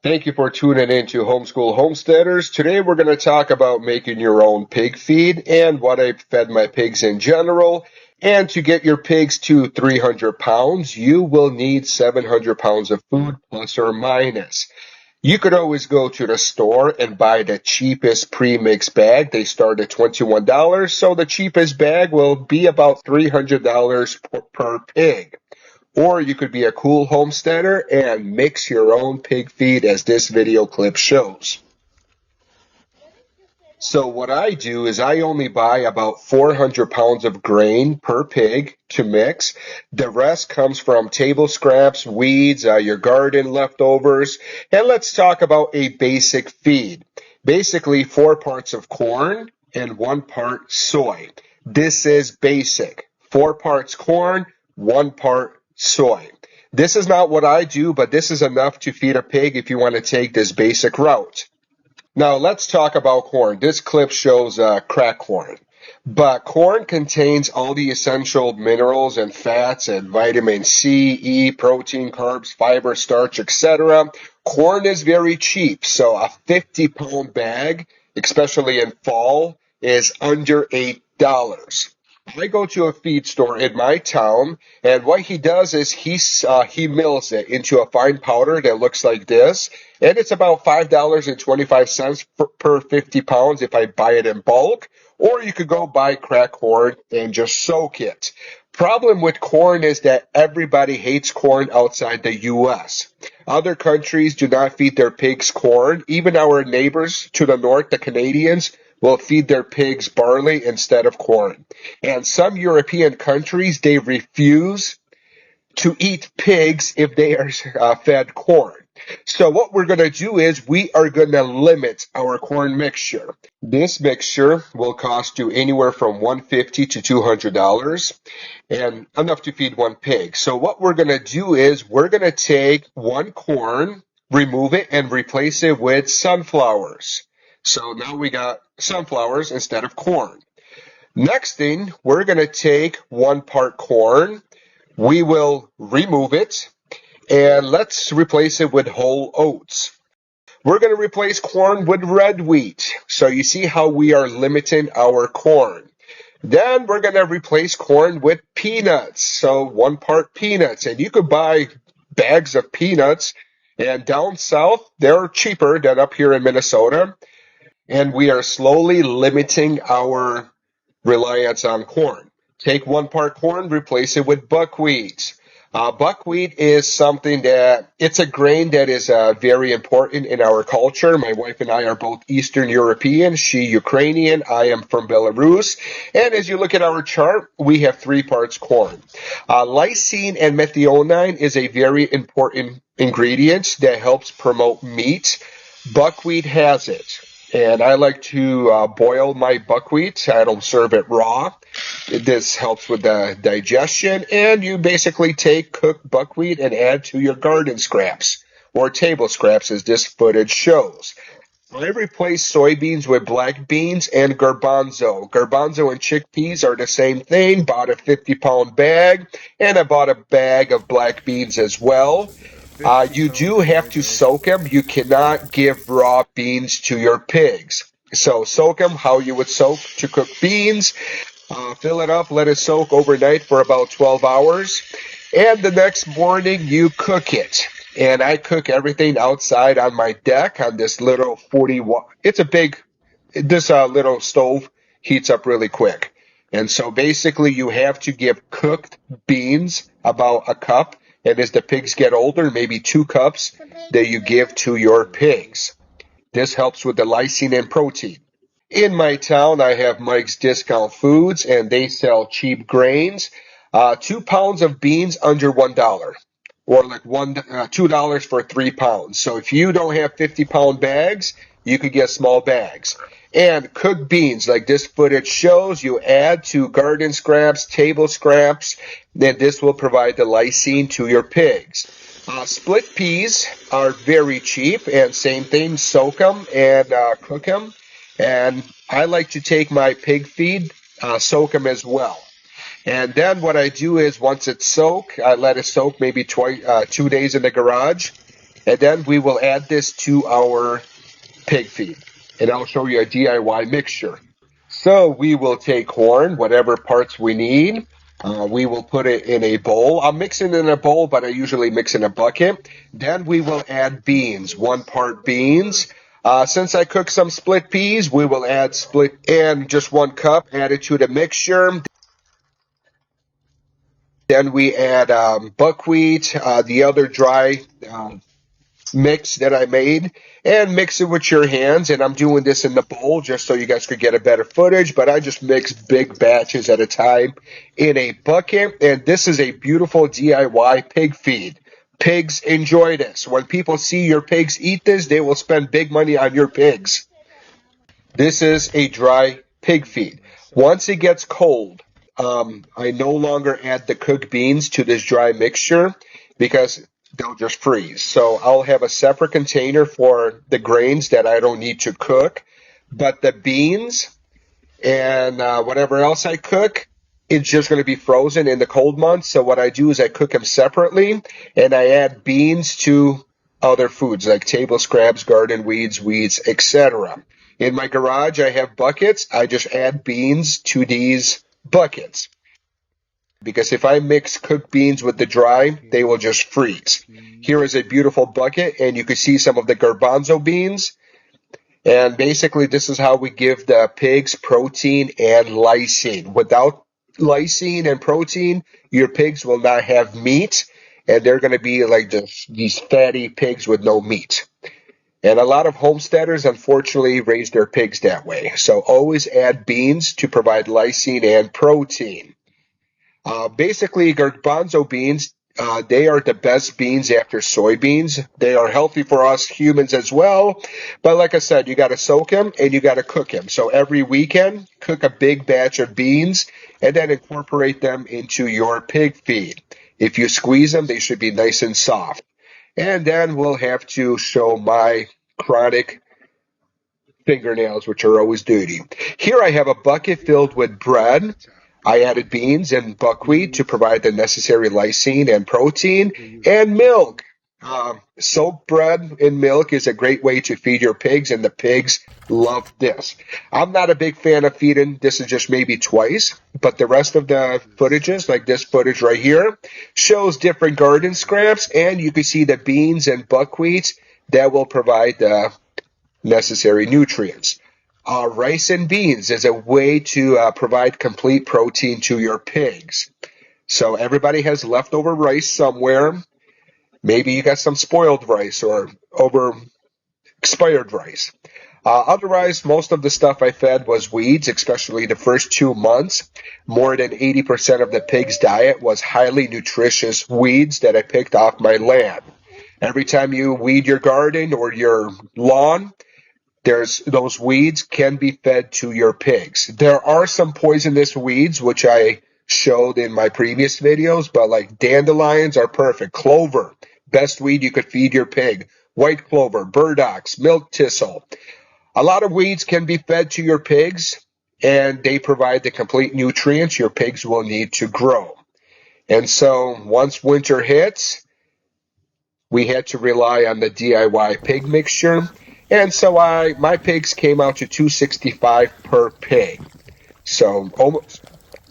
Thank you for tuning in to Homeschool Homesteaders. Today we're going to talk about making your own pig feed and what I fed my pigs in general. And to get your pigs to 300 pounds, you will need 700 pounds of food plus or minus. You could always go to the store and buy the cheapest premixed bag. They start at $21, so the cheapest bag will be about $300 per pig. Or you could be a cool homesteader and mix your own pig feed as this video clip shows. So what I do is I only buy about 400 pounds of grain per pig to mix. The rest comes from table scraps, weeds, your garden leftovers. And let's talk about a basic feed. Basically 4 parts of corn and 1 part soy. This is basic. 4 parts corn, 1 part soy. This is not what I do, but this is enough to feed a pig if you want to take this basic route. Now let's talk about corn. This clip shows crack corn. But corn contains all the essential minerals and fats and vitamin C, E, protein, carbs, fiber, starch, etc. Corn is very cheap, so a 50-pound bag, especially in fall, is under $8. I go to a feed store in my town, and what he does is he mills it into a fine powder that looks like this, and it's about $5.25 per 50 pounds if I buy it in bulk, or you could go buy cracked corn and just soak it. Problem with corn is that everybody hates corn outside the U.S. Other countries do not feed their pigs corn. Even our neighbors to the north, the Canadians, will feed their pigs barley instead of corn. And some European countries, they refuse to eat pigs if they are fed corn. So what we're going to do is we are going to limit our corn mixture. This mixture will cost you anywhere from $150 to $200 and enough to feed 1 pig. So what we're going to do is we're going to take 1 corn, remove it, and replace it with sunflowers. So now we got sunflowers instead of corn. Next thing, we're going to take 1 part corn. We will remove it, and let's replace it with whole oats. We're going to replace corn with red wheat. So you see how we are limiting our corn. Then we're going to replace corn with peanuts. So 1 part peanuts. And you could buy bags of peanuts. And down south, they're cheaper than up here in Minnesota. And we are slowly limiting our reliance on corn. Take 1 part corn, replace it with buckwheat. Buckwheat is something that, it's a grain that is very important in our culture. My wife and I are both Eastern European, she Ukrainian, I am from Belarus. And as you look at our chart, we have 3 parts corn. Lysine and methionine is a very important ingredient that helps promote meat. Buckwheat has it. And I like to boil my buckwheat. I don't serve it raw. This helps with the digestion. And you basically take cooked buckwheat and add to your garden scraps or table scraps, as this footage shows. I replace soybeans with black beans and garbanzo. Garbanzo and chickpeas are the same thing. Bought a 50-pound bag, and I bought a bag of black beans as well. You do have to soak them. You cannot give raw beans to your pigs. So soak them how you would soak to cook beans. Fill it up, let it soak overnight for about 12 hours. And the next morning you cook it. And I cook everything outside on my deck on this little 40-watt. It's a big, this little stove heats up really quick. And so basically you have to give cooked beans about a cup. And as the pigs get older, maybe 2 cups that you give to your pigs. This helps with the lysine and protein. In my town, I have Mike's Discount Foods, and they sell cheap grains. 2 pounds of beans under $1, or like $2 for 3 pounds. So if you don't have 50-pound bags, you could get small bags. And cooked beans, like this footage shows, you add to garden scraps, table scraps, then this will provide the lysine to your pigs. Split peas are very cheap, and same thing, soak them and cook them. And I like to take my pig feed, soak them as well. And then what I do is once it's soaked, I let it soak maybe 2 days in the garage. And then we will add this to our pig feed. And I'll show you a DIY mixture. So we will take corn, whatever parts we need. We will put it in a bowl. I'm mixing it in a bowl, but I usually mix in a bucket. Then we will add beans, 1 part beans. Since I cooked some split peas, we will add split and just 1 cup, add it to the mixture. Then we add buckwheat, the other dry mix that I made, and mix it with your hands. And I'm doing this in the bowl just so you guys could get a better footage, but I just mix big batches at a time in a bucket. And this is a beautiful DIY pig feed. Pigs enjoy this. When people see your pigs eat this, they will spend big money on your pigs. This is a dry pig feed. Once it gets cold, I no longer add the cooked beans to this dry mixture because they'll just freeze. So I'll have a separate container for the grains that I don't need to cook. But the beans and whatever else I cook, it's just going to be frozen in the cold months. So what I do is I cook them separately, and I add beans to other foods like table scraps, garden weeds, etc. In my garage, I have buckets. I just add beans to these buckets. Because if I mix cooked beans with the dry, they will just freeze. Here is a beautiful bucket, and you can see some of the garbanzo beans. And basically, this is how we give the pigs protein and lysine. Without lysine and protein, your pigs will not have meat, and they're going to be like these fatty pigs with no meat. And a lot of homesteaders, unfortunately, raise their pigs that way. So always add beans to provide lysine and protein. Basically, garbanzo beans, they are the best beans after soybeans. They are healthy for us humans as well. But like I said, you got to soak them and you got to cook them. So every weekend, cook a big batch of beans and then incorporate them into your pig feed. If you squeeze them, they should be nice and soft. And then we'll have to show my chronic fingernails, which are always dirty. Here I have a bucket filled with bread. I added beans and buckwheat to provide the necessary lysine and protein, and milk. Soaked bread and milk is a great way to feed your pigs, and the pigs love this. I'm not a big fan of feeding. This is just maybe twice, but the rest of the footages, like this footage right here, shows different garden scraps, and you can see the beans and buckwheat that will provide the necessary nutrients. Rice and beans is a way to provide complete protein to your pigs. So everybody has leftover rice somewhere. Maybe you got some spoiled rice or over expired rice. Otherwise, most of the stuff I fed was weeds, especially the first 2 months. More than 80% of the pig's diet was highly nutritious weeds that I picked off my land. Every time you weed your garden or your lawn, those weeds can be fed to your pigs. There are some poisonous weeds, which I showed in my previous videos, but like dandelions are perfect. Clover, best weed you could feed your pig. White clover, burdocks, milk thistle. A lot of weeds can be fed to your pigs, and they provide the complete nutrients your pigs will need to grow. And so once winter hits, we had to rely on the DIY pig mixture. And so my pigs came out to $265 per pig. So almost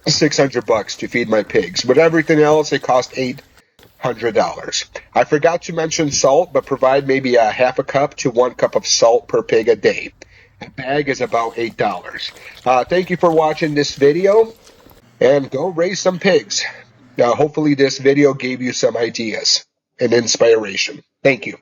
$600 to feed my pigs. With everything else, it cost $800. I forgot to mention salt, but provide maybe a half a cup to 1 cup of salt per pig a day. A bag is about $8. Thank you for watching this video, and go raise some pigs. Hopefully this video gave you some ideas and inspiration. Thank you.